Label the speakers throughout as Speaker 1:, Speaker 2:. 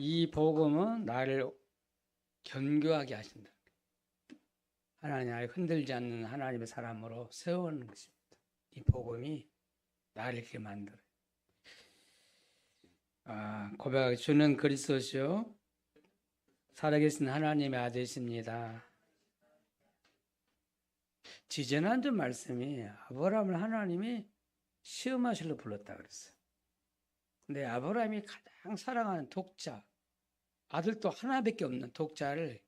Speaker 1: 이 복음은 나를 견고하게 하신다. 하나님 아예 흔들지 않는 하나님의 사람으로 세우는 것입니다. 이 복음이 나를 이렇게 만들어요. 고백하기 주는 그리스도시요 살아계신 하나님의 아들이십니다. 지지난주 말씀이 아브라함을 하나님이 시험하시려 불렀다 그랬어요. 근데 아브라함이 가장 사랑하는 독자, 아들도 하나밖에 없는 독자를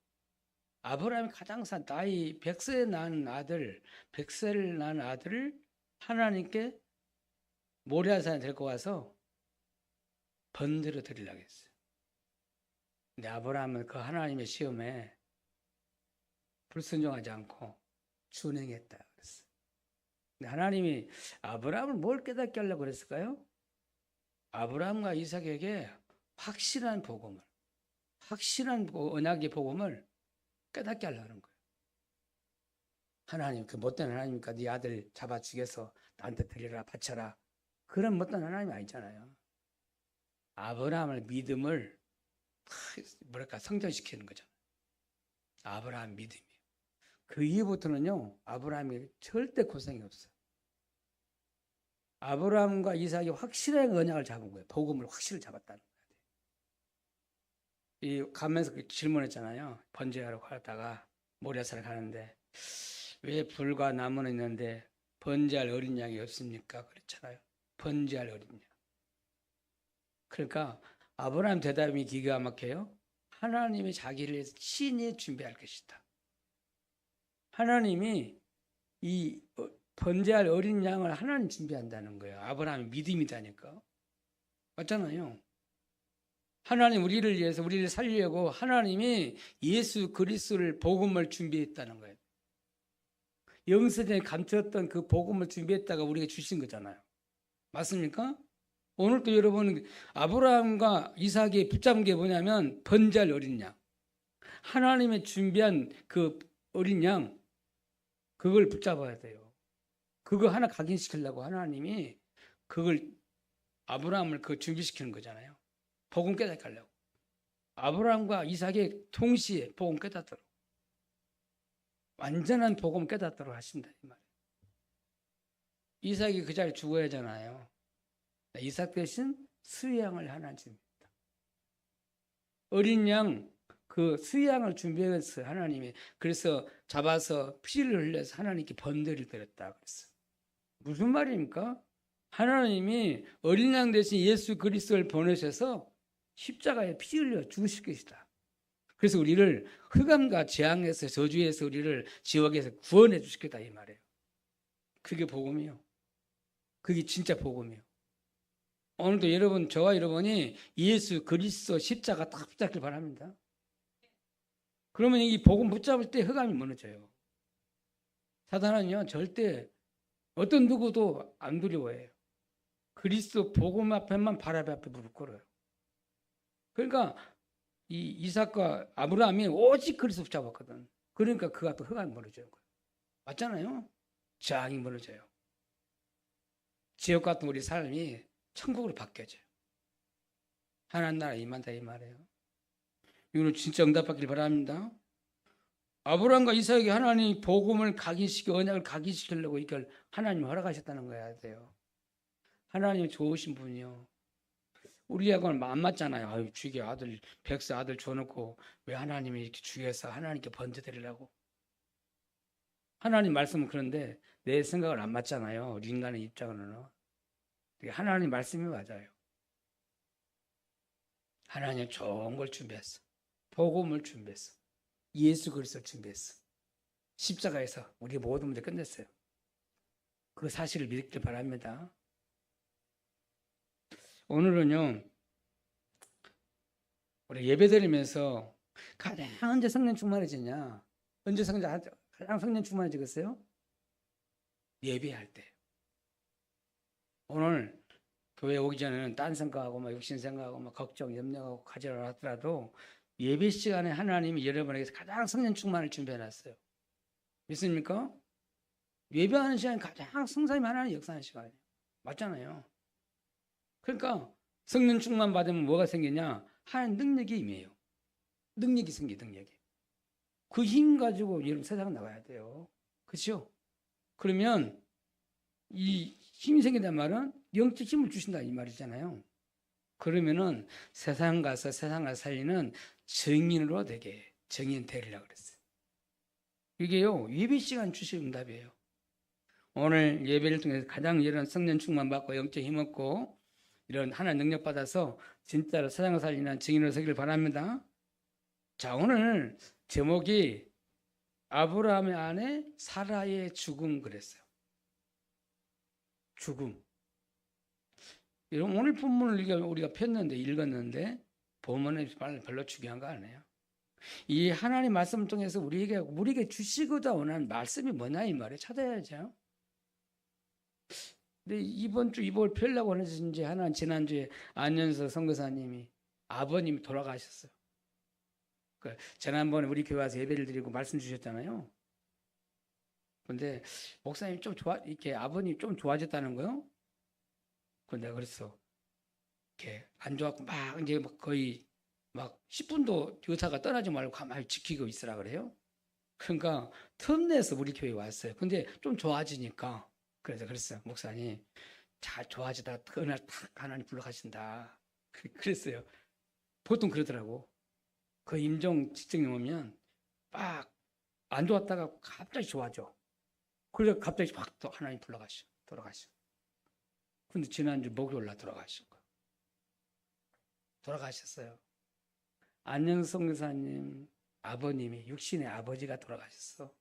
Speaker 1: 아브라함이 가장 나이 100세에 낳은 아들, 100세를 낳은 아들을 하나님께 모리아산에 데리고 와서 번제로 드리려고 했어요. 근데 아브라함은 그 하나님의 시험에 불순종하지 않고 준행했다 그랬어요. 근데 하나님이 아브라함을 뭘 깨닫게 하려고 그랬을까요? 아브라함과 이삭에게 확실한 복음을, 확실한 언약의 복음을 깨닫게 하려는 거예요. 하나님, 그 못된 하나님이니까 네 아들 잡아 죽여서 나한테 드리라 바쳐라. 그런 못된 하나님이 아니잖아요. 아브라함의 믿음을 성장시키는 거잖아요. 아브라함 믿음이에요. 그 이후부터는요, 아브라함이 절대 고생이 없어요. 아브라함과 이삭이 확실하게 언약을 잡은 거예요. 복음을 확실히 잡았다는 거예요. 이 가면서 질문했잖아요. 번제하러 가다가 모리아산을 가는데 왜 불과 나무는 있는데 번제할 어린 양이 없습니까? 그랬잖아요. 번제할 어린 양. 그러니까 아브라함 대답이 기가 막혀요. 하나님이 자기를 친히 준비할 것이다. 하나님이 이 번제할 어린 양을 하나님 준비한다는 거예요. 아브라함의 믿음이다니까. 맞잖아요. 하나님 우리를 위해서 우리를 살리려고 하나님이 예수 그리스도를 복음을 준비했다는 거예요. 영세전에 감추었던 그 복음을 준비했다가 우리에게 주신 거잖아요. 맞습니까? 오늘도 여러분 아브라함과 이삭이 붙잡은 게 뭐냐면 번제할 어린 양. 하나님의 준비한 그 어린 양 그걸 붙잡아야 돼요. 그거 하나 각인시키려고 하나님이 그걸 아브라함을 그 준비시키는 거잖아요. 복음 깨닫게 하려고. 아브라함과 이삭이 동시에 복음 깨닫도록. 완전한 복음 깨닫도록 하신다 이 말이에요. 이삭이 그 자리에 죽어야 하잖아요. 이삭 대신 수양을 하나 줍니다. 어린 양 그 수양을 준비했어요. 하나님이. 그래서 잡아서 피를 흘려서 하나님께 번제를 드렸다 그랬어요. 무슨 말입니까? 하나님이 어린 양 대신 예수 그리스도를 보내셔서 십자가에 피 흘려 죽으실 것이다. 그래서 우리를 흑암과 재앙에서 저주에서 우리를 지옥에서 구원해 주실 거다 이 말이에요. 그게 복음이요. 그게 진짜 복음이요. 오늘도 여러분, 저와 여러분이 예수 그리스도 십자가 딱 붙잡길 바랍니다. 그러면 이 복음 붙잡을 때 흑암이 무너져요. 사단은요 절대 어떤 누구도 안 두려워해요. 그리스도 복음 앞에만 바라배 앞에 무릎 꿇어요. 그러니까 이 이삭과 아브라함이 오직 그리스도 붙잡았거든. 그러니까 그가 또 흑암이 무너져요. 맞잖아요. 재앙이 무너져요. 지옥 같은 우리 삶이 천국으로 바뀌어져요. 하나님 나라 임한다 이 말이에요. 이거는 진짜 응답받길 바랍니다. 아브라함과 이삭에게 하나님이 복음을 각인시키고 언약을 각인시키려고 이걸 하나님이 허락하셨다는 거야 돼요. 하나님이 좋으신 분이요. 우리하고는 안 맞잖아요. 아유, 죽여 아들 100세 아들 줘놓고 왜 하나님이 이렇게 죽여서 하나님께 번제 드리려고. 하나님 말씀은 그런데 내 생각을 안 맞잖아요. 우리 인간의 입장으로는. 하나님 말씀이 맞아요. 하나님 좋은 걸 준비했어. 복음을 준비했어. 예수 그리스도를 준비했어. 십자가에서 우리 모든 문제 끝냈어요. 그 사실을 믿길 바랍니다. 오늘은요, 우리 예배 드리면서 가장 언제 성령 충만해지냐? 언제 가장 성령 충만해지겠어요? 예배할 때. 오늘 교회 오기 전에는 딴 생각하고 육신 생각하고 걱정, 염려하고 가지라 하더라도 예배 시간에 하나님이 여러분에게서 가장 성령 충만을 준비해놨어요. 믿습니까? 예배하는 시간이 가장 성삼위 하나님 역사하는 시간이에요. 맞잖아요. 그러니까 성령 충만 받으면 뭐가 생기냐? 하나님 능력이 임해요. 능력이 생겨, 능력이. 그 힘 가지고 여러분 세상 나가야 돼요. 그렇죠? 그러면 이 힘이 생긴다는 말은 영적 힘을 주신다 이 말이잖아요. 그러면은 세상 가서 세상을 살리는 증인으로 되게 증인 되리라고 그랬어요. 이게요 예배 시간 주실 응답이에요. 오늘 예배를 통해서 가장 이런 성령 충만 받고 영적 힘 얻고 이런 하나님 능력 받아서 진짜로 세상을 살리는 증인으로 서기를 바랍니다. 자, 오늘 제목이 아브라함의 아내 사라의 죽음 그랬어요. 죽음. 오늘 본문을 우리가 폈는데 읽었는데 본문은 별로 중요한 거 아니에요. 이 하나님 말씀을 통해서 우리에게 주시고자 원하는 말씀이 뭐냐 이 말이에요. 찾아야죠. 근데 이번 펴려고 하는지 하나 지난주에 안현서 선교사님이 아버님이 돌아가셨어요. 지난번에 우리 교회 와서 예배를 드리고 말씀 주셨잖아요. 근데 목사님 이렇게 아버님 좀 좋아졌다는 거요. 근데 그래서 이렇게 안 좋았고 막 이제 거의 막 10분도 의사가 떠나지 말고 가만히 지키고 있으라 그래요. 그러니까 틈내서 우리 교회 왔어요. 근데 좀 좋아지니까 그랬어요. 목사님 잘 좋아지다 어느 날 탁 하나님 불러가신다. 그랬어요. 보통 그러더라고. 그 임종 직전에 오면 막 안 좋았다가 갑자기 좋아져. 그래서 갑자기 확 또 하나님 돌아가셔. 근데 지난주 목요일 날 돌아가신 거예요. 돌아가셨어요. 안영성 교사님 아버님이 육신의 아버지가 돌아가셨어.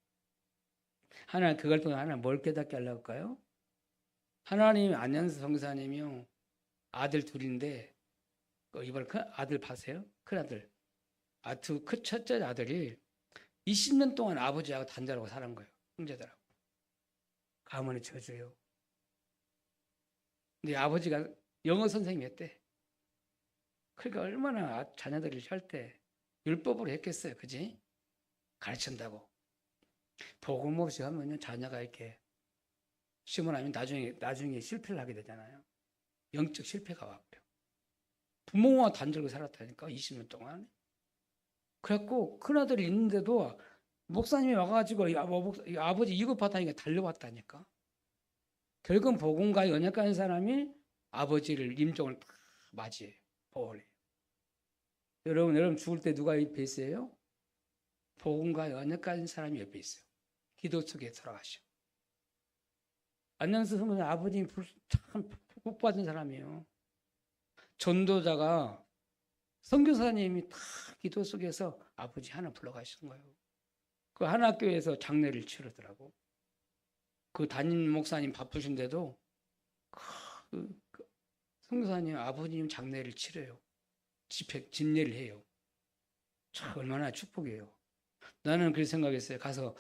Speaker 1: 하나님 그걸 통해 하나님 뭘 깨닫게 하려고 할까요? 하나님 안영성 교사님이요 아들 둘인데 이번에 아들 봐세요? 큰아들. 첫째 아들이 20년 동안 아버지하고 단절하고 살은 거예요. 형제들하고. 가문의 저주요. 근데 아버지가 영어 선생님이었대. 그러니까 얼마나 자녀들을 할 때 율법으로 했겠어요. 그지? 가르친다고. 복음 없이 하면 자녀가 이렇게 시험을 하면 나중에 실패를 하게 되잖아요. 영적 실패가 와버려. 부모와 단절고 살았다니까 20년 동안. 그래갖고 큰아들이 있는데도 목사님이 와가지고 이 아버지 이급하다니까 달려왔다니까. 결국은 복음과 연약한 사람이 아버지를 임종을 맞이해요. 보호를 해요. 여러분 죽을 때 누가 옆에 있어요? 복음과 연약한 사람이 옆에 있어요. 기도 속에 들어가셔. 안녕수 선생님 아버님이 참 복받은 사람이에요. 전도자가 선교사님이 다 기도 속에서 아버지 하나 불러가시는 거예요. 그 하나교회에서 장례를 치르더라고. 그 담임 목사님 바쁘신데도 그 선교사님 아버님 장례를 치러요. 진례를 해요. 참 얼마나 축복이에요. 나는 그렇게 생각했어요. 가서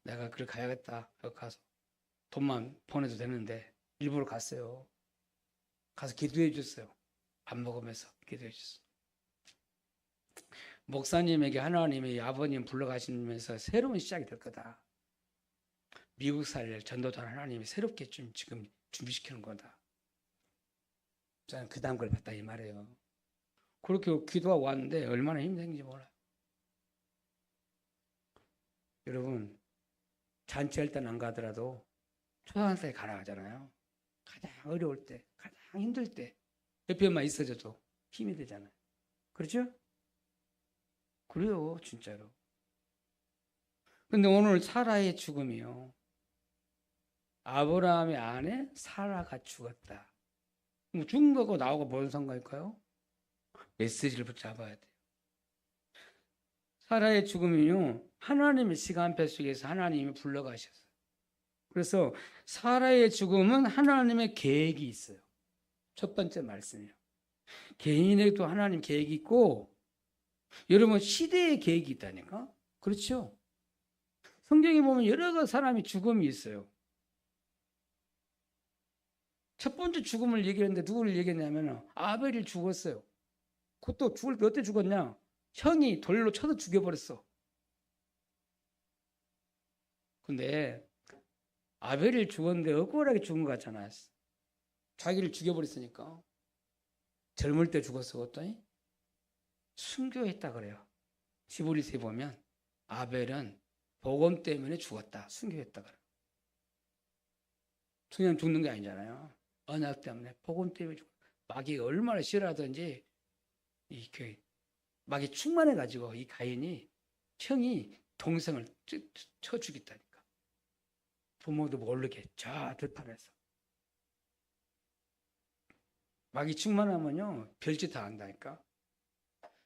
Speaker 1: 내가 그래 가야겠다. 가서 돈만 보내도 되는데 일부러 갔어요. 가서 기도해 줬어요. 밥 먹으면서 기도해 줬어요. 목사님에게 하나님이 아버님 불러가시면서 새로운 시작이 될 거다. 미국 살 전도단 하나님이 새롭게 지금 준비시키는 거다. 저는 그 다음 걸 봤다 이 말이에요. 그렇게 기도하고 왔는데 얼마나 힘든지 몰라요. 여러분 잔치할 때는 안 가더라도 초등학생에 가라 하잖아요. 가장 어려울 때, 가장 힘들 때 옆에만 있어줘도 힘이 되잖아요. 그렇죠? 그래요, 진짜로. 근데 오늘 사라의 죽음이요. 아브라함의 아내 사라가 죽었다. 뭐 죽은 거고 나오고 뭔 상관일까요? 메시지를 붙잡아야 돼요. 사라의 죽음이요. 하나님의 시간표 속에서 하나님이 불러가셨어요. 그래서 사라의 죽음은 하나님의 계획이 있어요. 첫 번째 말씀이요. 개인에게도 하나님 계획이 있고 여러분 시대의 계획이 있다니까? 그렇죠? 성경에 보면 여러 사람이 죽음이 있어요. 첫 번째 죽음을 얘기했는데 누구를 얘기했냐면 아벨이 죽었어요. 그것도 죽을 때 어떻게 죽었냐? 형이 돌로 쳐서 죽여버렸어. 근데 아벨이 죽었는데 억울하게 죽은 것 같잖아. 자기를 죽여버렸으니까. 젊을 때 죽었어, 그것도. 순교했다 그래요. 히브리서에 보면 아벨은 복음 때문에 죽었다. 순교했다 그래요. 그냥 죽는 게 아니잖아요. 언약 때문에, 복음 때문에 죽었다. 마귀가 얼마나 싫어하든지 마귀 충만해가지고 이 가인이 형이 동생을 쳐 죽였다니까. 부모도 모르게 저 들판에서. 마귀 충만하면요 별짓 다 한다니까.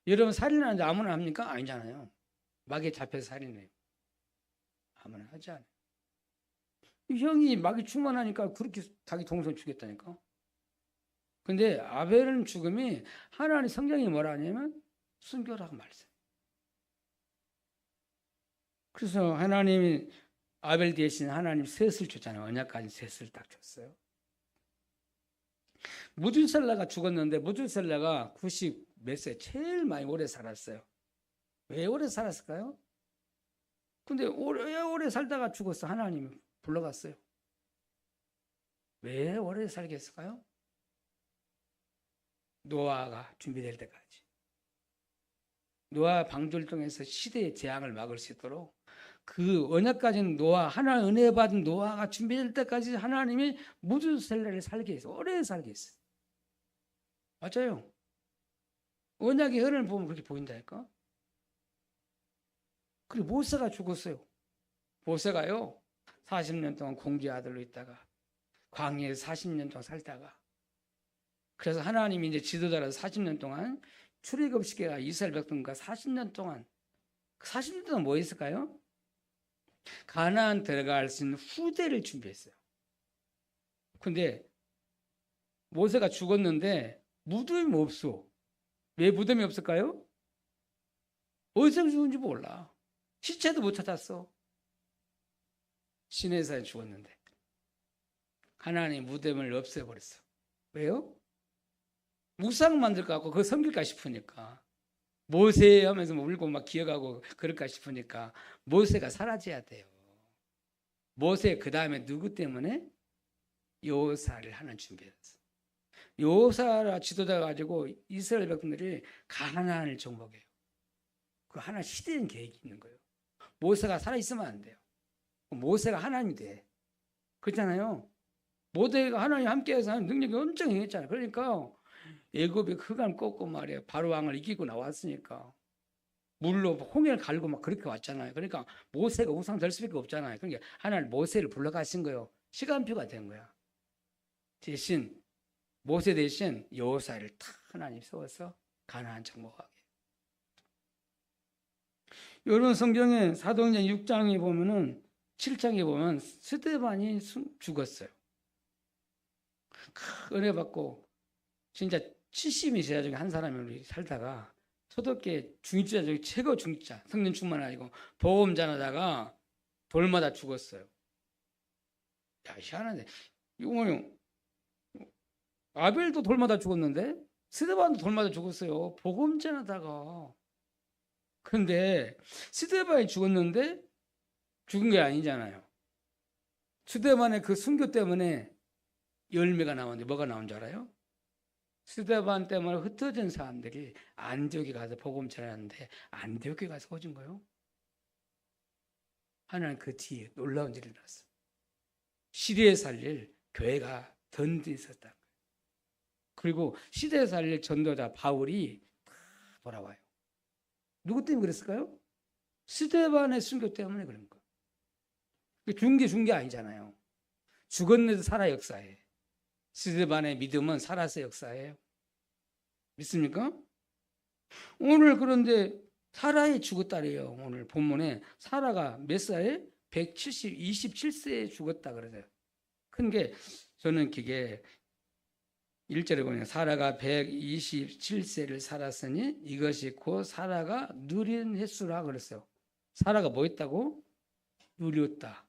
Speaker 1: 여러분 살인하는데 아무나 합니까? 아니잖아요. 마귀에 잡혀서 살인해요. 아무나 하지 않아요. 형이 마귀 충만하니까 그렇게 자기 동생 죽였다니까. 근데 아벨은 죽음이 하나님 성경이 뭐라 하냐면 순교라고 말했어요. 그래서 하나님이 아벨 대신 하나님 셋을 줬잖아요. 언약까지 셋을 딱 줬어요. 무두셀라가 죽었는데 무두셀라가 90 몇 세 제일 많이 오래 살았어요. 왜 오래 살았을까요? 근데 오래 살다가 죽었어. 하나님이 불러갔어요. 왜 오래 살겠을까요? 노아가 준비될 때까지. 노아 방주를 통해서 시대의 재앙을 막을 수 있도록 그 언약까지는 노아, 하나님 은혜 받은 노아가 준비될 때까지 하나님이 무두셀라를 살게 했어. 오래 살게 했어. 맞아요. 언약의 흐름을 보면 그렇게 보인다니까. 그리고 모세가 죽었어요. 모세가요 40년 동안 공기 아들로 있다가 광야에서 40년 동안 살다가 그래서 하나님이 이제 지도자라서 40년 동안 출애굽시켜가 이스라엘 백성과 40년 동안 뭐 했을까요? 가나안 들어갈 수 있는 후대를 준비했어요. 근데 모세가 죽었는데 무덤이 없어. 왜 무덤이 없을까요? 어디서 죽은지 몰라. 시체도 못 찾았어. 시내사에 죽었는데 하나님 무덤을 없애버렸어. 왜요? 묵상 만들 것 같고 그거 섬길까 싶으니까 모세 하면서 울고 막 기어가고 그럴까 싶으니까 모세가 사라져야 돼요. 모세 그 다음에 누구 때문에? 여호사를 하나 준비했어. 여호사라 지도자 가지고 이스라엘 백성들이 가나안을 정복해요. 그 하나 시대적인 계획이 있는 거예요. 모세가 살아있으면 안 돼요. 모세가 하나님이 돼. 그렇잖아요. 모세가 하나님 함께해서 하는 능력이 엄청 행했잖아요. 그러니까 애굽의 흑암 꺾고 말이에요. 바로 왕을 이기고 나왔으니까 물로 홍해를 갈고 막 그렇게 왔잖아요. 그러니까 모세가 우상 될 수밖에 없잖아요. 그러니까 하나님 모세를 불러가신 거예요. 시간표가 된 거야. 대신 모세 대신 여호사를 탁 하나님 세워서 가나안 정복하게. 이런 성경에 사도행전 6장에 보면은 7장에 보면 스데반이 죽었어요. 은혜 받고 진짜 70이 제자 중에 한 사람이 살다가 초대교회 중직자 중에 최고 중직자 성령 충만하고 복음 전하다가 돌마다 죽었어요. 야, 희한하네. 이거는 아벨도 돌마다 죽었는데 스데반도 돌마다 죽었어요. 복음 전하다가. 근데 스데반이 죽었는데 죽은 게 아니잖아요. 스데반의 그 순교 때문에 열매가 나왔는데 뭐가 나온 줄 알아요? 스데반 때문에 흩어진 사람들이 안디옥에 가서 복음 전하는데 안디옥에 가서 오진 거예요. 하나님 그 뒤에 놀라운 일이 일어났어. 시대에 살릴 교회가 던져 있었다. 그리고 시대에 살릴 전도자 바울이 돌아와요. 누구 때문에 그랬을까요? 스데반의 순교 때문에 그런 거예요. 죽은 게 아니잖아요. 죽었는데도 살아 역사해. 스데반의 믿음은 살아서 역사해요. 믿습니까? 오늘 그런데 사라에 죽었다래요. 오늘 본문에 사라가 몇 살에? 27세에 죽었다 그러세요. 큰 게 저는 그게 1절에 보면 사라가 127세를 살았으니 이것이 곧 사라가 누린 횟수라 그랬어요. 사라가 뭐 했다고? 누렸다.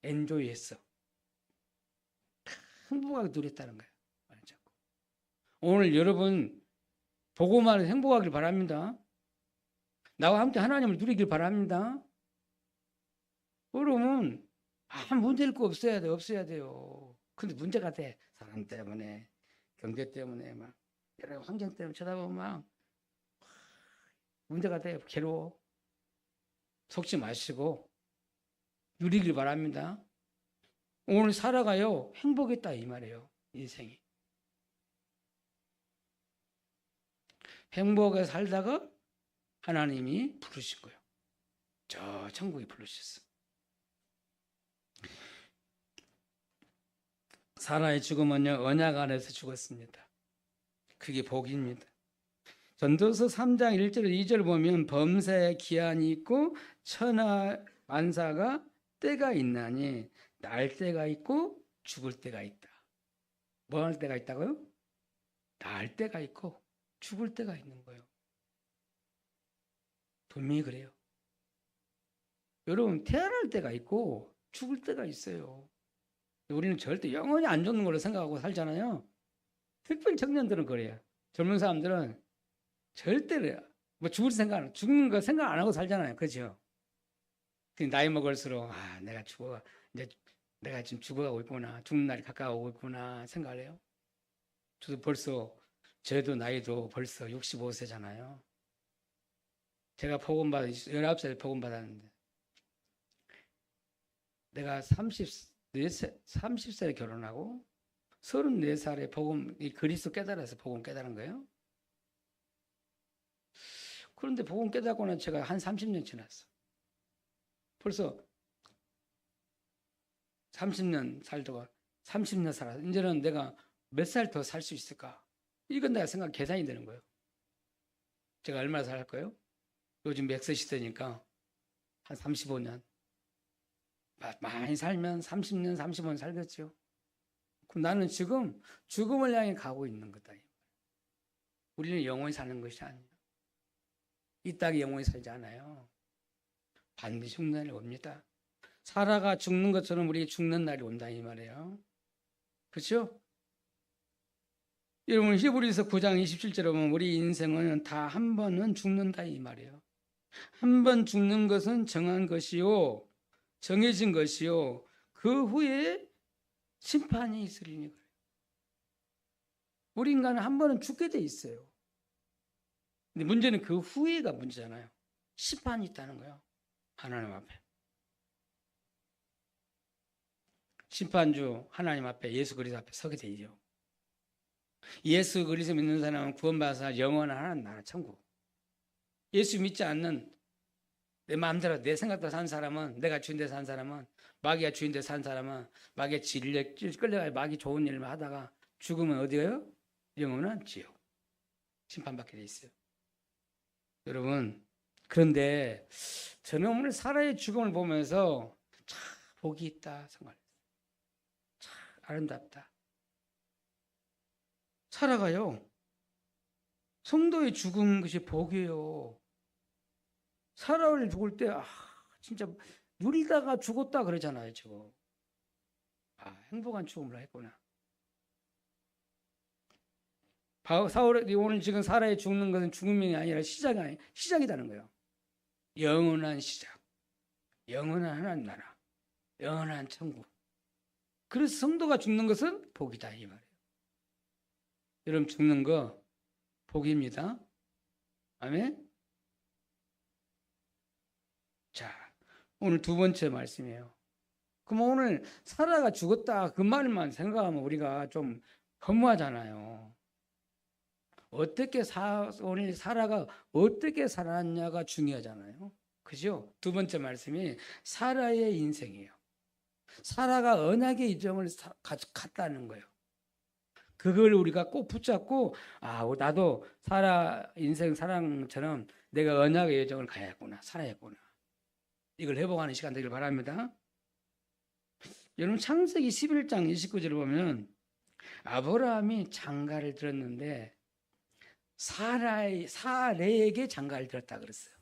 Speaker 1: 엔조이했어. 행복하게 누렸다는 거예요. 오늘 여러분 보고만 행복하길 바랍니다. 나와 함께 하나님을 누리길 바랍니다. 그러면 아무 문제일 거 없어야 돼요. 근데 문제가 돼. 사람 때문에, 경제 때문에 막 여러 환경 때문에 쳐다보면 막 문제가 돼요. 괴로워. 속지 마시고 누리길 바랍니다. 오늘 살아가요. 행복했다 이 말이에요. 인생이. 행복하게 살다가 하나님이 부르신 거예요. 저 천국에 부르셨어. 사라의 죽음은요, 언약 안에서 죽었습니다. 그게 복입니다. 전도서 3장 1절 2절 보면 범사에 기한이 있고 천하 만사가 때가 있나니 날 때가 있고 죽을 때가 있다. 뭐 할 때가 있다고요? 날 때가 있고 죽을 때가 있는 거예요. 분명히 그래요. 여러분 태어날 때가 있고 죽을 때가 있어요. 우리는 절대 영원히 안 죽는 걸로 생각하고 살잖아요. 특별히 청년들은 그래요. 젊은 사람들은 절대 뭐 죽는 거 생각 안 하고 살잖아요. 그렇죠? 나이 먹을수록 내가 죽어 이제 내가 지금 죽어가고 있구나, 죽는 날이 가까워오고 있구나 생각을 해요. 저도 저도 나이도 벌써 65세잖아요. 제가 19살에 복음 받았는데 내가 30살에 결혼하고 34살에 이 그리스도 깨달아서 복음 깨달은 거예요. 그런데 복음 깨닫고는 제가 한 30년 지났어. 벌써 30년 살다가 30년 살아. 이제는 내가 몇 살 더 살 수 있을까? 이건 내가 계산이 되는 거예요. 제가 얼마나 살 거예요? 요즘 100세 시대니까 한 35년. 많이 살면 30년, 35년 살겠죠. 그럼 나는 지금 죽음을 향해 가고 있는 거다. 우리는 영원히 사는 것이 아니에요. 이 땅에 영원히 살지 않아요. 반드시 죽는 날이 옵니다. 사라가 죽는 것처럼 우리 죽는 날이 온다 이 말이에요. 그렇죠? 여러분 히브리서 9장 27절에 보면 우리 인생은 다 한 번은 죽는다 이 말이에요. 한 번 죽는 것은 정한 것이요 정해진 것이요 그 후에 심판이 있으리니 그래요. 우리 인간은 한 번은 죽게 돼 있어요. 근데 문제는 그 후에가 문제잖아요. 심판이 있다는 거예요. 하나님 앞에. 심판주 하나님 앞에 예수 그리스도 앞에 서게 되죠. 예수 그리스도 믿는 사람은 구원받아서 영원한 하나님 나라 천국. 예수 믿지 않는 내 마음대로 내 생각대로 산 사람은 내가 주인대 산 사람은 마귀가 주인대 산 사람은 마귀의 진리에 끌려가 마귀 좋은 일만 하다가 죽으면 어디가요? 영원한 지옥. 심판받게 돼 있어요. 여러분 그런데 저는 오늘 사라의 죽음을 보면서 참 복이 있다 생각했어요. 참 아름답다. 사라가요. 성도의 죽은 것이 복이에요. 사라를 죽을 때 진짜 누리다가 죽었다 그러잖아요. 저거. 행복한 죽음을 했구나. 사울이 오늘 지금 사라에 죽는 것은 죽음이 아니라 시작이라는 거예요. 영원한 시작. 영원한 하나님 나라. 영원한 천국. 그래서 성도가 죽는 것은 복이다 이 말이에요. 여러분 죽는 거 복입니다. 아멘. 자, 오늘 두 번째 말씀이에요. 그럼 오늘 사라가 죽었다 그 말만 생각하면 우리가 좀 허무하잖아요. 오늘 사라가 어떻게 살았냐가 중요하잖아요. 그죠? 두 번째 말씀이 사라의 인생이에요. 사라가 언약의 이정을 갔다는 거예요. 그걸 우리가 꼭 붙잡고 나도 사라 인생 사랑처럼 내가 언약의 여정을 가야겠구나. 살아야겠구나. 이걸 회복하는 시간 되길 바랍니다. 여러분 창세기 11장 29절을 보면 아브라함이 장가를 들었는데 사레에게 장가를 들었다 그랬어요.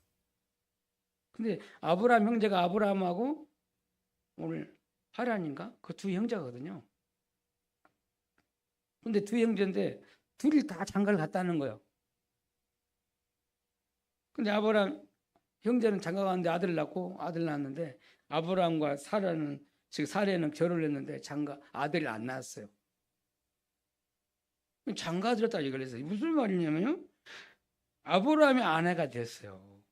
Speaker 1: 근데 아브라함 형제가 아브라함하고 오늘 하란인가? 그 두 형제거든요. 근데 두 형제인데 둘이 다 장가를 갔다는 거예요. 근데 아브라함 형제는 장가 갔는데 아들 낳았는데 아브라함과 사레는 결혼을 했는데 아들이 안 낳았어요. 장가들었다 이걸 했어요. 무슨 말이냐면요. 아브라함의 아내가 됐어요.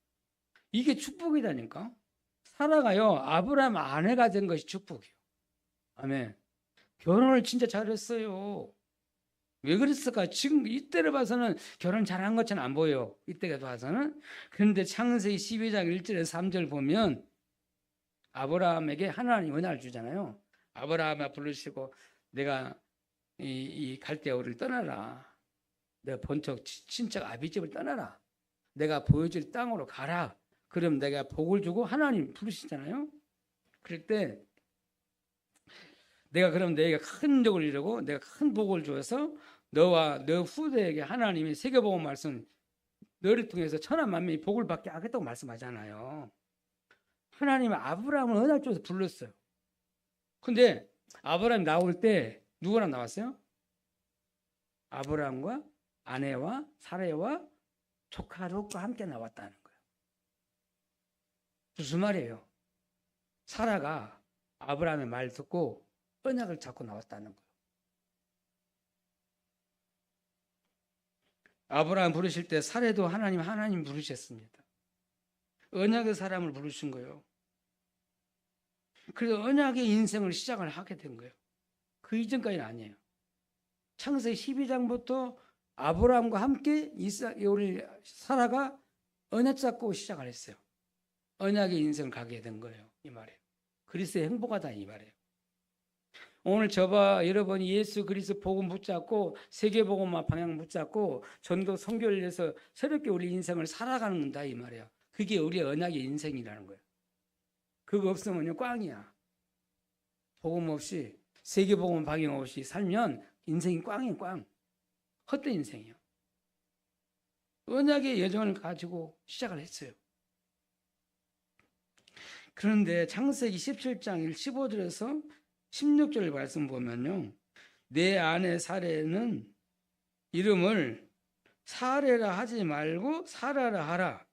Speaker 1: 이게 축복이다니까. 사라가요. 아브라함 아내가 된 것이 축복이에요. 아멘. 결혼을 진짜 잘했어요. 왜 그랬을까? 지금 이때를 봐서는 결혼 잘한 것처럼 안 보여요. 이때가 봐서는. 그런데 창세기 12장 1절에서 3절 보면 아브라함에게 하나님 은혜를 주잖아요. 아브라함아 부르시고 내가 이 갈대아 우리를 떠나라. 내가 본척 친척 아비집을 떠나라. 내가 보여줄 땅으로 가라. 그럼 내가 복을 주고 하나님 부르시잖아요. 그럴 때 내가 그럼 내가 큰 적을 이루고 내가 큰 복을 주어서 너와 너 후대에게 하나님이 세계복음 말씀 너를 통해서 천하 만민이 복을 받게 하겠다고 말씀하잖아요. 하나님은 아브라함을 은혜 줘서 불렀어요. 근데 아브라함이 나올 때 누구랑 나왔어요? 아브라함과 아내와 사레와 조카 롯과 함께 나왔다는 거예요. 무슨 말이에요? 사라가 아브라함의 말 듣고 언약을 잡고 나왔다는 거예요. 아브라함 부르실 때 사레도 하나님 부르셨습니다. 언약의 사람을 부르신 거예요. 그래서 언약의 인생을 시작을 하게 된 거예요. 그 이전까지는 아니에요. 창세기 12장부터 아브라함과 함께 우리 사라가 언약 잡고 시작을 했어요. 언약의 인생을 가게 된 거예요. 이 말이에요. 그리스도의 행복하다 이 말이에요. 오늘 저와 여러분이 예수 그리스도 복음 붙잡고 세계복음화 방향 붙잡고 전도 선교를 위해서 새롭게 우리 인생을 살아가는다 이 말이에요. 그게 우리의 언약의 인생이라는 거예요. 그거 없으면요 꽝이야. 복음 없이 세계복음 방향 없이 살면 인생이 꽝이에요. 꽝. 헛된 인생이에요. 언약의 여정을 가지고 시작을 했어요. 그런데 창세기 17장 15절에서 16절 말씀 보면요. 내 아내 사레는 이름을 사레라 하지 말고 사라라 하라.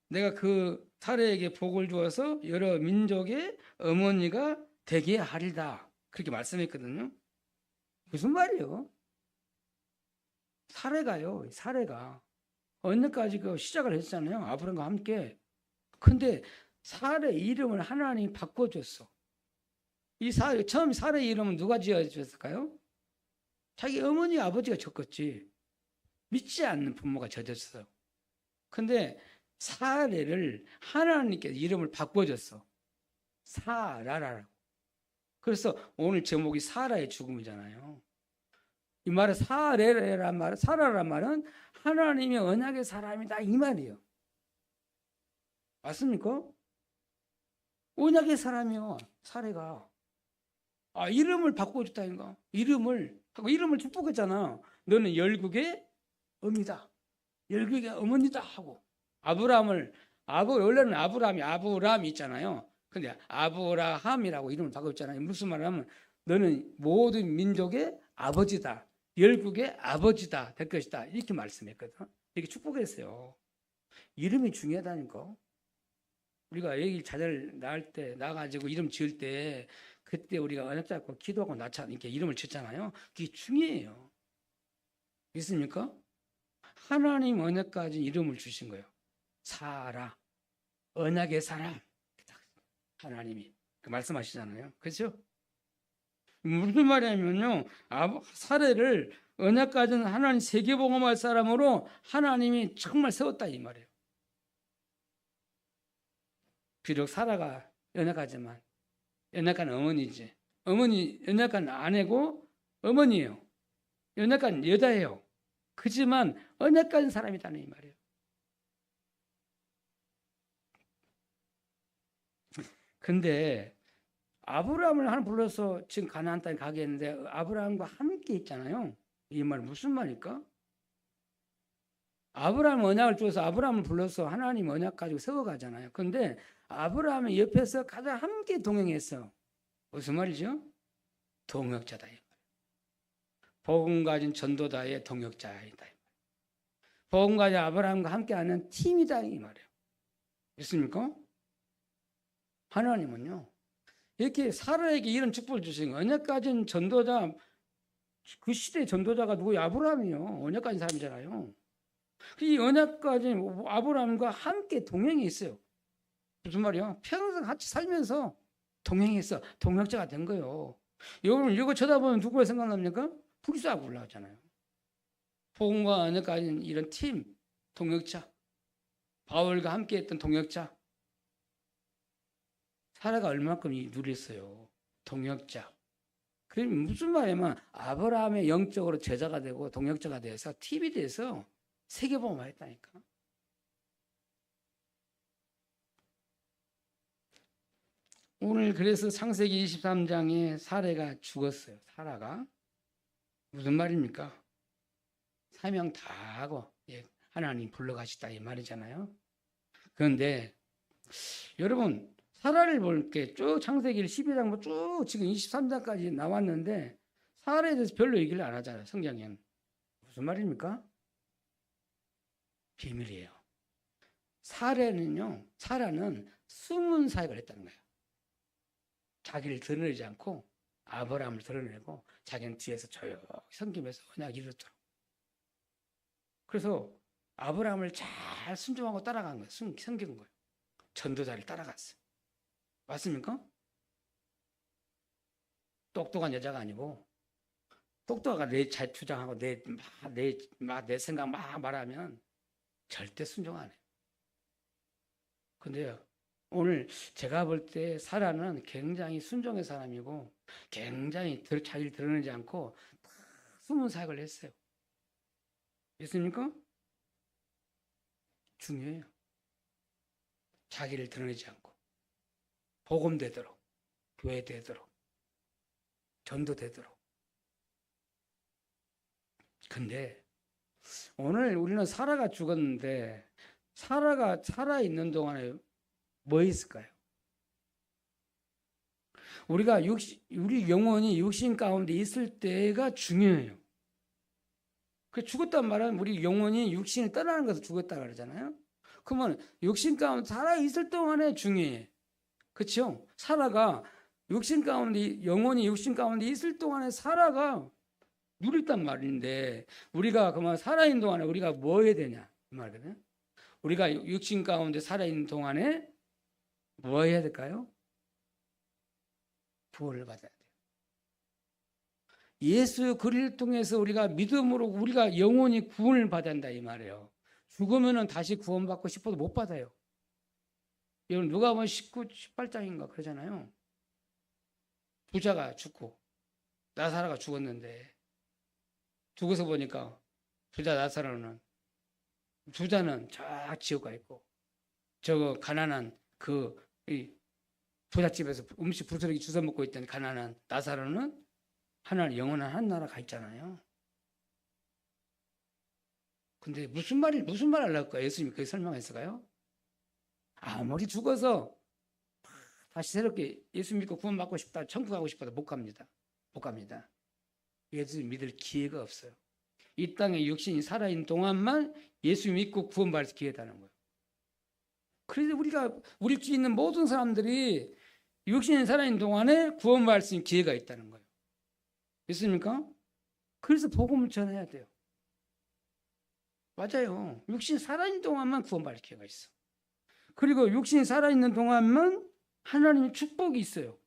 Speaker 1: 내가 그 사레에게 복을 주어서 여러 민족의 어머니가 되게 하리다. 그렇게 말씀했거든요. 무슨 말이에요? 사레가요. 사레가 언제까지 그 시작을 했잖아요. 아브라함과 함께. 근데 사레 이름을 하나님이 바꿔줬어. 처음 사레 이름은 누가 지어줬을까요? 자기 어머니 아버지가 졌겠지. 믿지 않는 부모가 져줬어. 근데 사레를 하나님께서 이름을 바꿔줬어. 사라라라고. 그래서 오늘 제목이 사라의 죽음이잖아요. 이 말은 사레란 말은 사라란 말은 하나님의 언약의 사람이다 이 말이에요. 맞습니까? 언약의 사람이요. 사레가. 이름을 바꿔줬다니까. 이름을 축복했잖아. 너는 열국의 어미다. 열국의 어머니다 하고. 원래는 아브라함이 있잖아요. 근데 아브라함이라고 이름을 바꿨잖아요. 무슨 말하면 너는 모든 민족의 아버지다. 열국의 아버지다. 될 것이다. 이렇게 말씀했거든. 이렇게 축복했어요. 이름이 중요하다니까. 우리가 애기 자녀를 낳을 때, 낳아가지고 이름 지을 때, 그때 우리가 언약 잡고 기도하고 낳자, 이렇게 이름을 짓잖아요. 그게 중요해요. 믿습니까? 하나님 언약까지 이름을 주신 거예요. 사라. 언약의 사람. 하나님이. 그 말씀하시잖아요. 그렇죠? 무슨 말이냐면요. 사례를 언약 가진 하나님 세계복음할 사람으로 하나님이 정말 세웠다 이 말이에요. 비록 사라가 연약하지만 연약한 어머니지. 연약한 아내고 어머니예요. 연약한 여자예요. 그지만 언약한 사람이다는 이 말이에요. 근데 아브라함을 하나 불러서 지금 가나안 땅에 가게 했는데 아브라함과 함께 있잖아요. 이 말 무슨 말일까? 아브라함 언약을 주어서 아브라함을 불러서 하나님 언약 가지고 세워가잖아요. 근데 아브라함의 옆에서 가장 함께 동행했어. 무슨 말이죠? 동역자다. 복음 가진 전도자의 동역자이다. 복음 가진 아브라함과 함께하는 팀이다 이 말이에요. 믿습니까? 하나님은요 이렇게 사라에게 이런 축복을 주신 거예요. 언약 가진 전도자 그 시대 전도자가 누구예요? 아브라함이요. 언약 가진 사람이잖아요. 이 언약 가진 아브라함과 함께 동행이 있어요. 무슨 말이야? 평생 같이 살면서 동행했어. 동역자가 된 거예요. 여러분 이거 쳐다보면 누구가 생각납니까? 불사하고 올라오잖아요. 복음과 언약 가진 이런 팀, 동역자. 바울과 함께 했던 동역자. 사라가 얼마큼 누렸어요. 동역자. 그럼 무슨 말이냐면 아브라함의 영적으로 제자가 되고 동역자가 돼서 팀이 돼서 세계복음을 했다니까. 오늘 그래서 창세기 23장에 사라가 죽었어요. 사라가. 무슨 말입니까? 사명 다 하고 하나님 불러가시다 이 말이잖아요. 그런데 여러분 사라를 볼게 쭉 창세기 12장 쭉 지금 23장까지 나왔는데 사라에 대해서 별로 얘기를 안 하잖아요. 성경에는. 무슨 말입니까? 비밀이에요. 사라는 숨은 사역을 했다는 거예요. 자기를 드러내지 않고 아브라함을 드러내고 자기는 뒤에서 조용히 섬기면서 언약을 이뤘더라고. 그래서 아브라함을 잘 순종하고 따라간 거예요. 섬긴 거예요. 전도자를 따라갔어요. 맞습니까? 똑똑한 여자가 아니고 똑똑하가 내 잘 주장하고 내 생각 막 말하면 절대 순종 안 해요. 근데요, 오늘 제가 볼 때 사라는 굉장히 순종의 사람이고 굉장히 자기를 드러내지 않고 다 숨은 사역을 했어요. 믿습니까? 중요해요. 자기를 드러내지 않고 복음 되도록, 교회 되도록, 전도 되도록. 근데 오늘 우리는 사라가 죽었는데 사라가 살아있는 동안에 뭐 있을까요? 우리 영혼이 육신 가운데 있을 때가 중요해요. 그 죽었단 말은 우리 영혼이 육신을 떠나는 것을 죽었다 그러잖아요. 그러면 육신 가운데 살아 있을 동안에 중요해. 그렇죠? 사라가 육신 가운데 영혼이 육신 가운데 있을 동안에 사라가 누렸단 말인데 우리가 그만 살아 있는 동안에 우리가 뭐 해야 되냐 이 말이거든요. 우리가 육신 가운데 살아 있는 동안에 뭐 해야 될까요? 구원을 받아야 돼요. 예수 그리스도를 통해서 우리가 믿음으로 우리가 영원히 구원을 받아야 한다 이 말이에요. 죽으면은 다시 구원받고 싶어도 못 받아요. 여러분 누가복음 18장인가 그러잖아요. 부자가 죽고 나사로가 죽었는데 죽어서 보니까 부자는 저 지옥 가 있고 저 가난한 이 부잣집에서 음식 부스러기 주워 먹고 있던 가난한 나사로는 하나님 영원한 한 나라 가 있잖아요. 근데 무슨 말 하려고 할까요? 예수님이 그렇게 설명했을까요? 아무리 죽어서 다시 새롭게 예수 믿고 구원받고 싶다, 천국 가고 싶어도 못 갑니다. 못 갑니다. 예수 믿을 기회가 없어요. 이 땅에 육신이 살아있는 동안만 예수 믿고 구원받을 기회다는 거예요. 그래서 우리 주위에 있는 모든 사람들이 육신이 살아있는 동안에 구원받을 수 있는 기회가 있다는 거예요. 있습니까? 그래서 복음을 전해야 돼요. 맞아요. 육신이 살아있는 동안만 구원받을 기회가 있어. 그리고 육신이 살아있는 동안만 하나님의 축복이 있어요.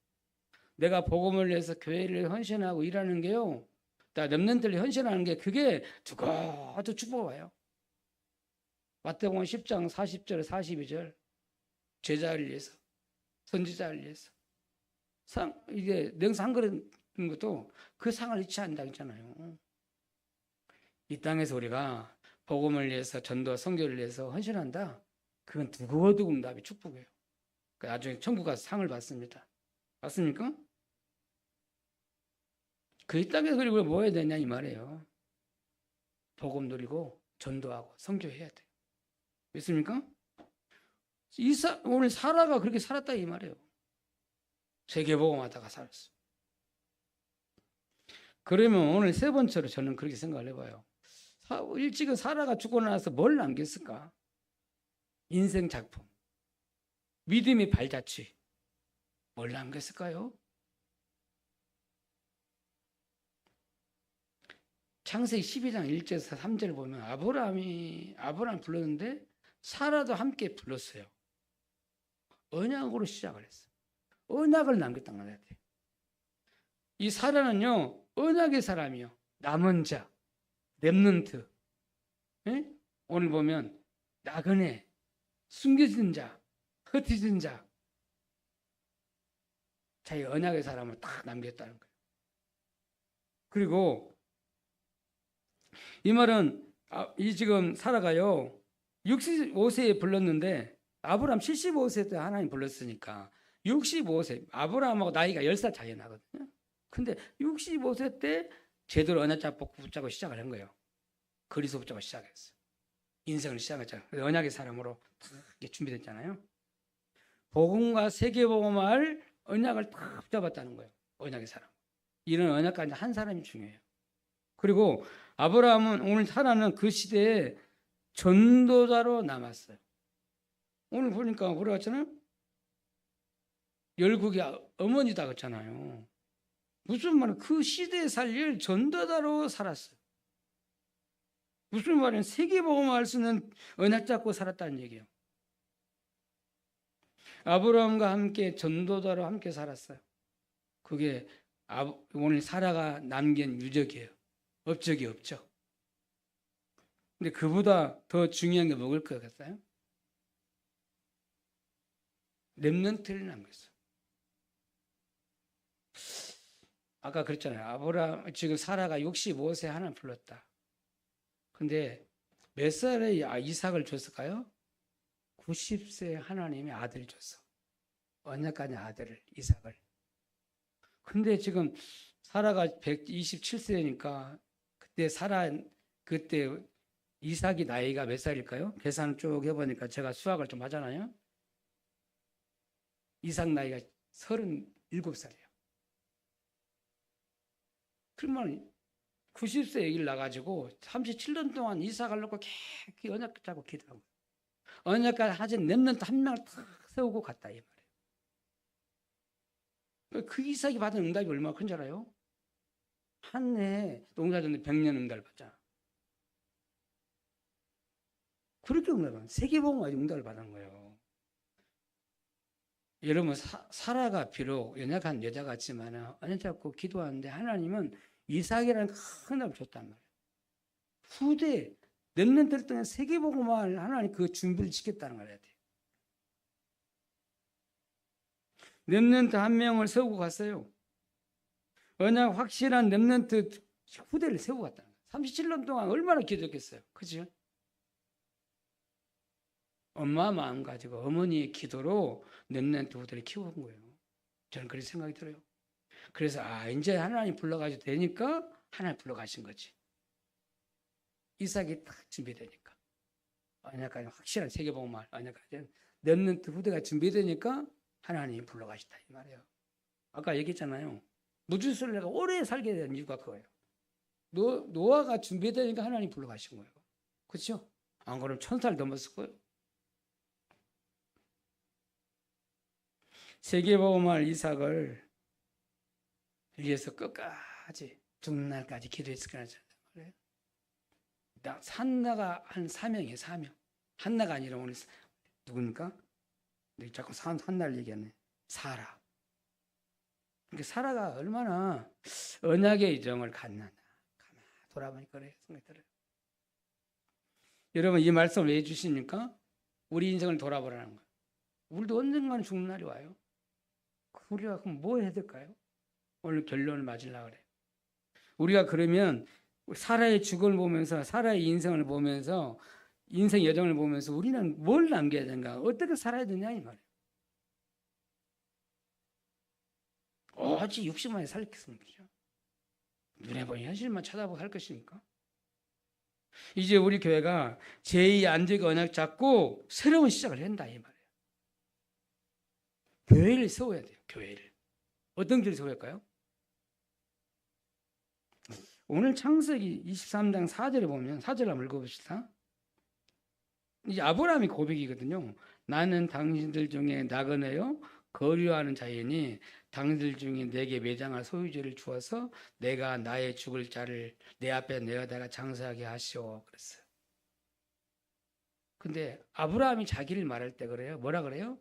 Speaker 1: 내가 복음을 위해서 교회를 헌신하고 일하는 게요. 나 렘넌트를 헌신하는 게 그게 두고도 축복이 와요. 마태복음 10장 40절 42절 제자를 위해서 선지자를 위해서 이게 냉수 한 그릇 것도 그 상을 잃지 않는다 했잖아요. 이 땅에서 우리가 복음을 위해서 전도와 선교를 위해서 헌신한다. 그건 두고두고 응답이 축복이에요. 나중에 천국 가서 상을 받습니다. 맞습니까? 그 이 땅에서 우리가 뭐 해야 되냐 이 말이에요. 복음 누리고 전도하고 선교해야 돼요. 믿습니까? 오늘 사라가 그렇게 살았다 이 말이에요. 세계복음하다가 살았어. 그러면 오늘 세 번째로 저는 그렇게 생각을 해봐요. 일찍은 사라가 죽고 나서 뭘 남겼을까? 인생 작품, 믿음의 발자취, 뭘 남겼을까요? 창세기 12장 1절에서 3절을 보면 아브라함 불렀는데 사라도 함께 불렀어요. 언약으로 시작을 했어요. 언약을 남겼단 말이에요. 이 사라는요, 언약의 사람이요. 남은 자, 렘넌트. 예? 오늘 보면 나그네, 숨겨진 자, 흩어진 자, 자기 언약의 사람을 딱 남겼다는 거예요. 그리고 이 말은 이 지금 사라가요 65세에 불렀는데 아브라함 75세 때 하나님 불렀으니까 65세 아브라함하고 나이가 10살 차이 나거든요. 근데 65세 때 제대로 언약 잡고 붙잡고 시작을 한 거예요. 거리서 붙잡고 시작했어요. 인생을 시작했잖아요. 언약의 사람으로 이렇게 준비됐잖아요. 복음과 세계복음을 언약을 딱 붙잡았다는 거예요. 언약의 사람. 이런 언약까지 한 사람이 중요해요. 그리고 아브라함은 오늘 사라는 그 시대에 전도자로 남았어요. 오늘 보니까 뭐라 했잖아요? 열국의 어머니다 그랬잖아요. 무슨 말은 그 시대에 살릴 전도자로 살았어요. 무슨 말이냐? 세계복음을 할 수 있는 언약 잡고 살았다는 얘기예요. 아브라함과 함께 전도자로 함께 살았어요. 그게 오늘 사라가 남긴 유적이에요. 업적이 없죠. 근데 그보다 더 중요한 게 뭐일 것 같아요? 렘넌트를 남겼어요. 아까 그랬잖아요. 지금 사라가 65세 하나님 불렀다. 근데 몇 살에 이삭을 줬을까요? 90세 하나님이 아들을 줬어. 언약간의 아들을, 이삭을. 근데 지금 사라가 127세니까 그때 이삭이 나이가 몇 살일까요? 계산 쭉 해보니까 제가 수학을 좀 하잖아요. 이삭 나이가 37살이에요. 그러면 90세 얘기를 나가지고 37년 동안 이삭을 놓고 계속 언약 잡고 기도하고 언약까지 하진 렘넌트 한 명을 탁 세우고 갔다 이 말이에요. 그 이삭이 받은 응답이 얼마나 큰지 알아요? 한 해에 농사졌는데 100년 응답을 받잖아. 그렇게 응답을 세계복음 가지고 응답을 받은 거예요. 여러분 사라가 비록 연약한 여자 같지만 언약 잡고 기도하는데 하나님은 이삭이라는 큰 응답을 줬단 말이에요. 후대 렘넌트를 통해 세계복음을 하나님 그 준비를 지켰다는 걸 해야 돼요. 렘넌트 한 명을 세우고 갔어요. 언약 확실한 렘넌트 후대를 세우고 갔다는 거예요. 37년 동안 얼마나 기도했겠어요. 그죠? 엄마 마음 가지고 어머니의 기도로 렘넌트 후대를 키운 거예요. 저는 그렇게 생각이 들어요. 그래서 이제 하나님 불러가지고 되니까 하나님 불러가신 거지. 이삭이 딱 준비되니까 언약까지 확실한 세계복음을 언약까지 렘넌트 후대가 준비되니까 하나님이 불러가시다 이 말이에요. 아까 얘기했잖아요. 무주술래가 오래 살게 된 이유가 그거예요. 노아가 준비되니까 하나님 불러가신 거예요. 그렇죠? 안 그러면 1000살 넘었을 거예요. 세계복음을 이삭을 위해서 끝까지 죽는 날까지 기도했을 거예요. 한나가 한 사명이에요. 사명. 한나가 아니라 오늘 누굽니까? 자꾸 한나를 얘기하네. 사라. 그러니까 사라가 얼마나 언약의 이정을 갖나. 가만 돌아보니까 그래 생각이 들어요. 여러분 이 말씀을 왜 해주십니까? 우리 인생을 돌아보라는 거예요. 우리도 언젠가는 죽는 날이 와요. 우리가 그럼 뭐 해야 될까요? 오늘 결론을 맞으려고 그래요. 우리가 그러면 사라의 죽음을 보면서 사라의 인생을 보면서 인생 여정을 보면서 우리는 뭘 남겨야 되는가? 어떻게 살아야 되냐 이 말이에요. 오직 60만에 살겠습니다. 눈에 보이는 현실만 쳐다보고 할 것입니까? 이제 우리 교회가 제2 안식의 언약 잡고 새로운 시작을 한다 이 말이에요. 교회를 세워야 돼요. 교회를. 어떤 교회를 세울까요? 오늘 창세기 23장 4절에 보면 4절 한번 읽어봅시다. 이제 아브라함이 고백이거든요. 나는 당신들 중에 나그네요 거류하는 자이니 당들 중에 내게 매장할 소유지를 주어서 내가 나의 죽을 자를 내 앞에 내어다가 장사하게 하시오 그랬어요. 근데 아브라함이 자기를 말할 때 그래요. 뭐라 그래요?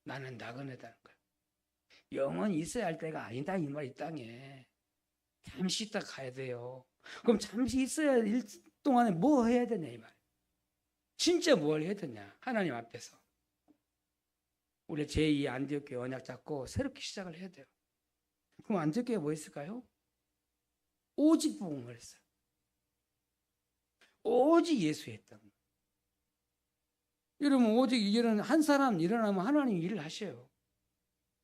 Speaker 1: 나는 나그네다는 거예요. 영원히 있어야 할 때가 아니다 이 말. 이 땅에 잠시 있다 가야 돼요. 그럼 잠시 있어야 할 일 동안에 뭐 해야 되냐 이 말. 진짜 뭘 해야 되냐 하나님 앞에서. 우리 제2 안디옥교회 언약 잡고 새롭게 시작을 해야 돼요. 그럼 안디옥교회가 뭐 했을까요? 오직 복음을 했어요. 오직 예수 했던 거예요. 여러분 오직 이런 한 사람 일어나면 하나님 일을 하셔요.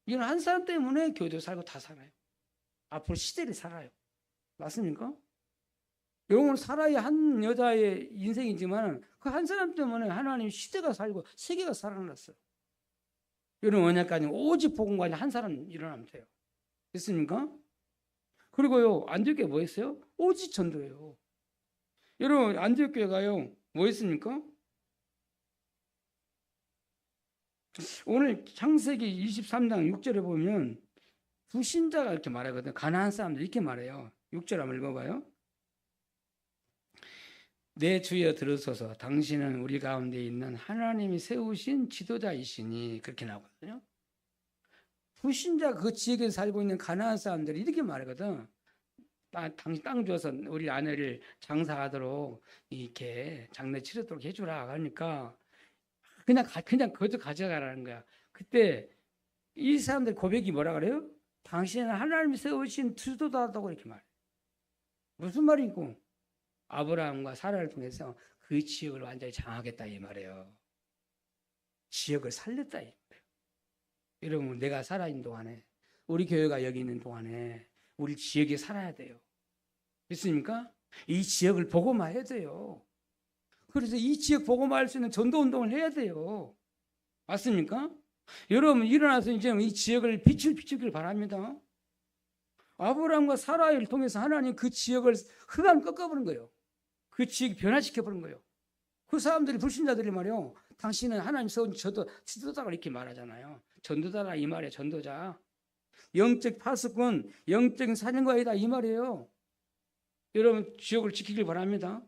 Speaker 1: 이런 한 사람 때문에 교회도 살고 다 살아요. 앞으로 시대를 살아요. 맞습니까? 영혼을 살아야 한 여자의 인생이지만 그 한 사람 때문에 하나님 시대가 살고 세계가 살아났어요. 이런 언약까지 오직 복음까지 한 사람 일어나면 돼요. 됐습니까? 그리고요 안디옥교회 뭐 했어요? 오직 전도예요. 여러분 안디옥교회가요 뭐 했습니까? 오늘 창세기 23장 6절에 보면 불신자가 이렇게 말하거든요. 가나안 사람들 이렇게 말해요. 6절 한번 읽어봐요. 내 주여 들으소서 당신은 우리 가운데 있는 하나님이 세우신 지도자이시니 그렇게 나오거든요. 불신자 그 지역에 살고 있는 가나안 사람들이 이렇게 말하거든. 당신 땅 줘서 우리 아내를 장사하도록 이렇게 장례 치르도록 해주라. 그러니까 그냥 그것도 가져가라는 거야. 그때 이 사람들 고백이 뭐라 그래요? 당신은 하나님이 세우신 지도자다고 이렇게 말해. 무슨 말이고? 아브라함과 사라를 통해서 그 지역을 완전히 장악했다 이 말이에요. 지역을 살렸다 이 말이에요. 여러분 내가 살아있는 동안에 우리 교회가 여기 있는 동안에 우리 지역에 살아야 돼요. 믿습니까? 이 지역을 복음화해야 돼요. 그래서 이 지역 복음화할 수 있는 전도운동을 해야 돼요. 맞습니까? 여러분 일어나서 이제 이 지역을 비추길 바랍니다. 아브라함과 사라를 통해서 하나님 그 지역을 흑암 꺾어버린 거예요. 그 지역 변화시켜버린 거예요. 그 사람들이 불신자들이 말이요. 당신은 하나님 세운 지도자가 이렇게 말하잖아요. 전도자라 이 말이에요. 전도자. 영적 파수꾼, 영적인 사령관이다 이 말이에요. 여러분 지역을 지키길 바랍니다.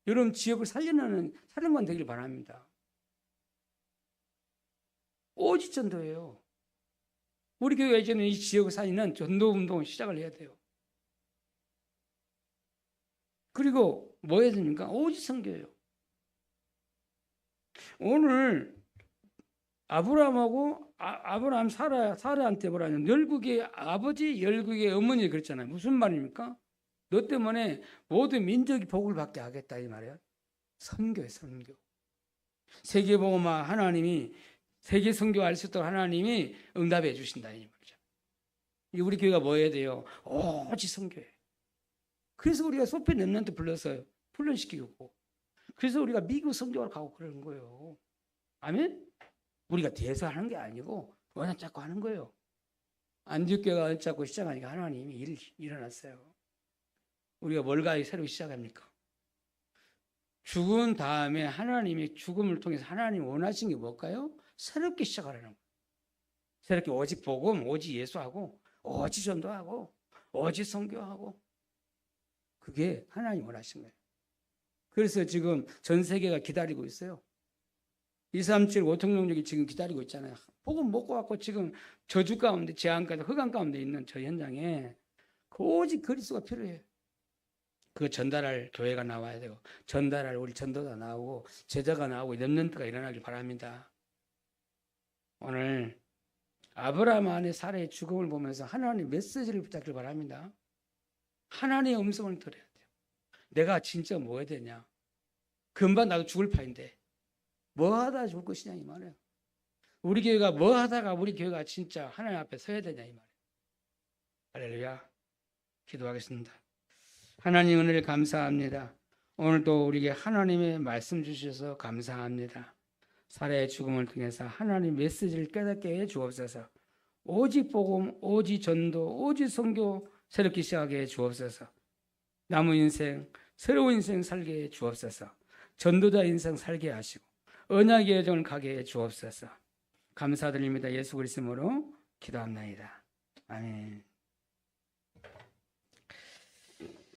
Speaker 1: 여러분 지역을 살리는 사령관 되길 바랍니다. 오직 전도예요. 우리 교회가 이제는 이 지역을 살리는 전도 운동을 시작을 해야 돼요. 그리고 뭐 해야 됩니까? 오직 선교예요. 오늘 아브라함하고 아브라함 사라한테 뭐라냐? 열국의 아버지, 열국의 어머니 그랬잖아요. 무슨 말입니까? 너 때문에 모든 민족이 복을 받게 하겠다 이 말이에요. 선교예요, 선교. 세계복음화 하나님이 세계 선교할 수 있도록 하나님이 응답해 주신다 이 말이죠. 우리 교회가 뭐 해야 돼요? 오직 선교예요. 그래서 우리가 소피 렘넌트 불러서 훈련시키고 그래서 우리가 미국 선교를 가고 그러는 거예요. 아멘? 우리가 대해서 하는 게 아니고 언약 잡고 하는 거예요. 안디옥교회가 언약 잡고 시작하니까 하나님이 일어났어요. 우리가 뭘 가야 새로 시작합니까? 죽은 다음에 하나님이 죽음을 통해서 하나님이 원하신 게 뭘까요? 새롭게 시작하라는 거예요. 새롭게 오직 복음, 오직 예수하고 오직 전도하고 오직 선교하고 그게 하나님이 원하신 거예요. 그래서 지금 전 세계가 기다리고 있어요. 237 5통령족이 지금 기다리고 있잖아요. 복음 먹고 갖고 지금 저주 가운데 재앙 가운데 흑암 가운데 있는 저 현장에 오직 그리스도가 필요해요. 그거 전달할 교회가 나와야 되고 전달할 우리 전도가 나오고 제자가 나오고 렘넌트가 일어나길 바랍니다. 오늘 아브라함 안에 사라의 죽음을 보면서 하나님의 메시지를 붙잡길 바랍니다. 하나님의 음성을 들어야 돼요. 내가 진짜 뭐 해야 되냐? 금방 나도 죽을 판인데 뭐 하다 죽을 것이냐 이 말이에요. 우리 교회가 뭐 하다가 우리 교회가 진짜 하나님 앞에 서야 되냐 이 말이에요. 할렐루야. 기도하겠습니다. 하나님 은혜를 감사합니다. 오늘도 우리에게 하나님의 말씀 주셔서 감사합니다. 사라의 죽음을 통해서 하나님 메시지를 깨닫게 해 주옵소서. 오직 복음, 오직 전도, 오직 선교 새롭게 시작하게 해 주옵소서. 남은 인생, 새로운 인생 살게 해 주옵소서. 전도자 인생 살게 하시고 언약의 여정을 가게 해 주옵소서. 감사드립니다. 예수 그리스도로 기도합나이다. 아멘.